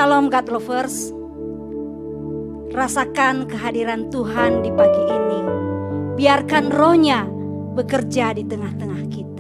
Shalom God Lovers. Rasakan kehadiran Tuhan di pagi ini. Biarkan Roh-Nya bekerja di tengah-tengah kita.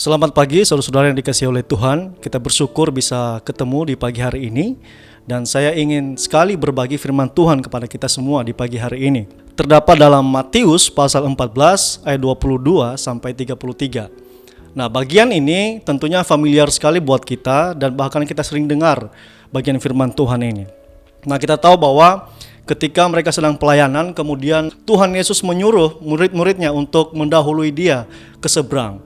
Selamat pagi saudara-saudara yang dikasihi oleh Tuhan. Kita bersyukur bisa ketemu di pagi hari ini. Dan saya ingin sekali berbagi firman Tuhan kepada kita semua di pagi hari ini. Terdapat dalam Matius pasal 14 ayat 22 sampai 33. Nah, bagian ini tentunya familiar sekali buat kita dan bahkan kita sering dengar bagian firman Tuhan ini. Nah, kita tahu bahwa ketika mereka sedang pelayanan, kemudian Tuhan Yesus menyuruh murid-muridnya untuk mendahului dia ke seberang.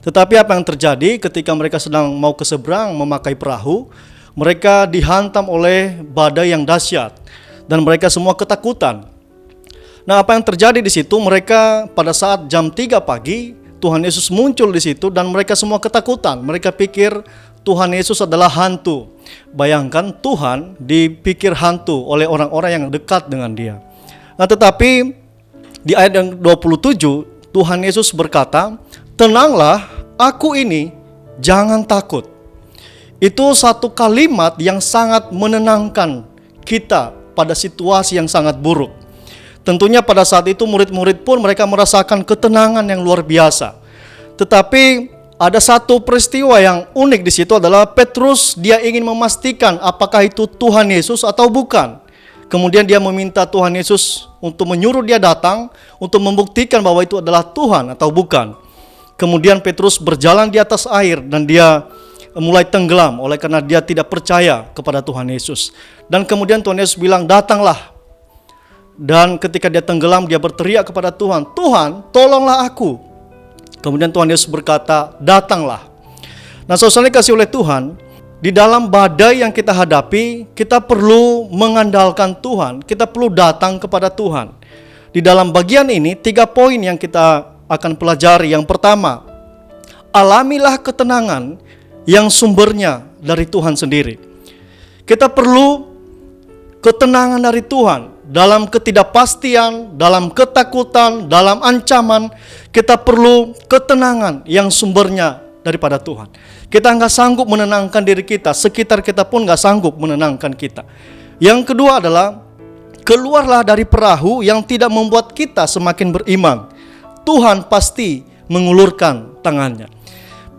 Tetapi apa yang terjadi ketika mereka sedang mau ke seberang memakai perahu, mereka dihantam oleh badai yang dahsyat dan mereka semua ketakutan. Nah, apa yang terjadi di situ? Mereka pada saat jam 3 pagi, Tuhan Yesus muncul di situ dan mereka semua ketakutan. Mereka pikir Tuhan Yesus adalah hantu. Bayangkan Tuhan dipikir hantu oleh orang-orang yang dekat dengan dia. Nah, tetapi di ayat yang 27, Tuhan Yesus berkata, "Tenanglah, aku ini, jangan takut." Itu satu kalimat yang sangat menenangkan kita pada situasi yang sangat buruk. Tentunya pada saat itu murid-murid pun mereka merasakan ketenangan yang luar biasa. Tetapi ada satu peristiwa yang unik di situ adalah Petrus dia ingin memastikan apakah itu Tuhan Yesus atau bukan. Kemudian dia meminta Tuhan Yesus untuk menyuruh dia datang untuk membuktikan bahwa itu adalah Tuhan atau bukan. Kemudian Petrus berjalan di atas air dan dia mulai tenggelam oleh karena dia tidak percaya kepada Tuhan Yesus. Dan kemudian Tuhan Yesus bilang, "Datanglah." Dan ketika dia tenggelam, dia berteriak kepada Tuhan, "Tuhan, tolonglah aku." Kemudian Tuhan Yesus berkata, "Datanglah." Nah, saudara dikasihi oleh Tuhan, di dalam badai yang kita hadapi, kita perlu mengandalkan Tuhan, kita perlu datang kepada Tuhan. Di dalam bagian ini, 3 poin yang kita akan pelajari. Yang pertama, alamilah ketenangan yang sumbernya dari Tuhan sendiri. Kita perlu ketenangan dari Tuhan. Dalam ketidakpastian, dalam ketakutan, dalam ancaman, kita perlu ketenangan yang sumbernya daripada Tuhan. Kita nggak sanggup menenangkan diri kita, sekitar kita pun nggak sanggup menenangkan kita. Yang kedua adalah, keluarlah dari perahu yang tidak membuat kita semakin beriman. Tuhan pasti mengulurkan tangannya.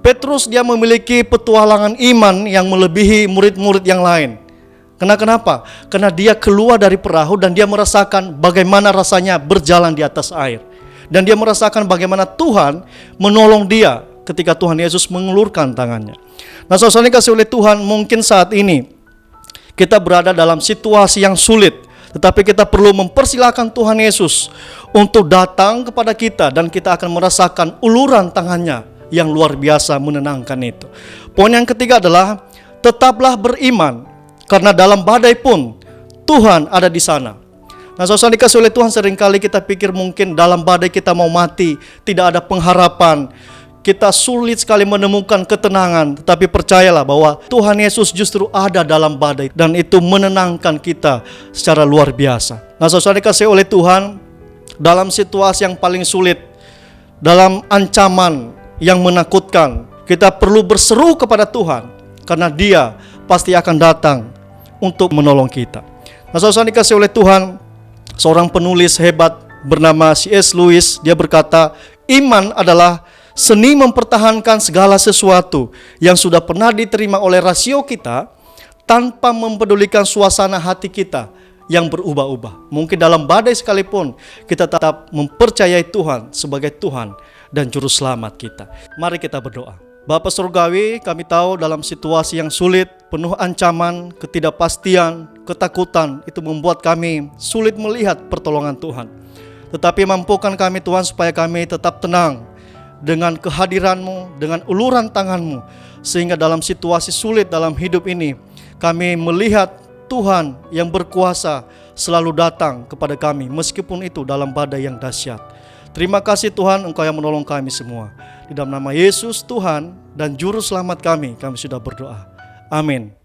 Petrus dia memiliki petualangan iman yang melebihi murid-murid yang lain. Kenapa? Karena dia keluar dari perahu dan dia merasakan bagaimana rasanya berjalan di atas air. Dan dia merasakan bagaimana Tuhan menolong dia ketika Tuhan Yesus mengulurkan tangannya. Nah, saudara dikasihi oleh Tuhan, mungkin saat ini kita berada dalam situasi yang sulit, tetapi kita perlu mempersilahkan Tuhan Yesus untuk datang kepada kita dan kita akan merasakan uluran tangannya yang luar biasa menenangkan itu. Poin yang ketiga adalah tetaplah beriman, karena dalam badai pun Tuhan ada di sana. Nah, saudara dikasihi oleh Tuhan, seringkali kita pikir mungkin dalam badai kita mau mati, tidak ada pengharapan, kita sulit sekali menemukan ketenangan. Tetapi percayalah bahwa Tuhan Yesus justru ada dalam badai dan itu menenangkan kita secara luar biasa. Nah, saudara dikasihi oleh Tuhan, dalam situasi yang paling sulit, dalam ancaman yang menakutkan, kita perlu berseru kepada Tuhan karena Dia pasti akan datang untuk menolong kita. Nah, saudara dikasihi oleh Tuhan, seorang penulis hebat bernama C.S. Lewis, dia berkata, "Iman adalah seni mempertahankan segala sesuatu yang sudah pernah diterima oleh rasio kita tanpa mempedulikan suasana hati kita yang berubah-ubah." Mungkin dalam badai sekalipun kita tetap mempercayai Tuhan sebagai Tuhan dan juru selamat kita. Mari kita berdoa. Bapa Surgawi, kami tahu dalam situasi yang sulit, penuh ancaman, ketidakpastian, ketakutan, itu membuat kami sulit melihat pertolongan Tuhan. Tetapi mampukan kami Tuhan supaya kami tetap tenang dengan kehadiran-Mu, dengan uluran tangan-Mu, sehingga dalam situasi sulit dalam hidup ini, kami melihat Tuhan yang berkuasa selalu datang kepada kami, meskipun itu dalam badai yang dahsyat. Terima kasih Tuhan, Engkau yang menolong kami semua. Di dalam nama Yesus Tuhan dan Juru Selamat kami sudah berdoa. Amin.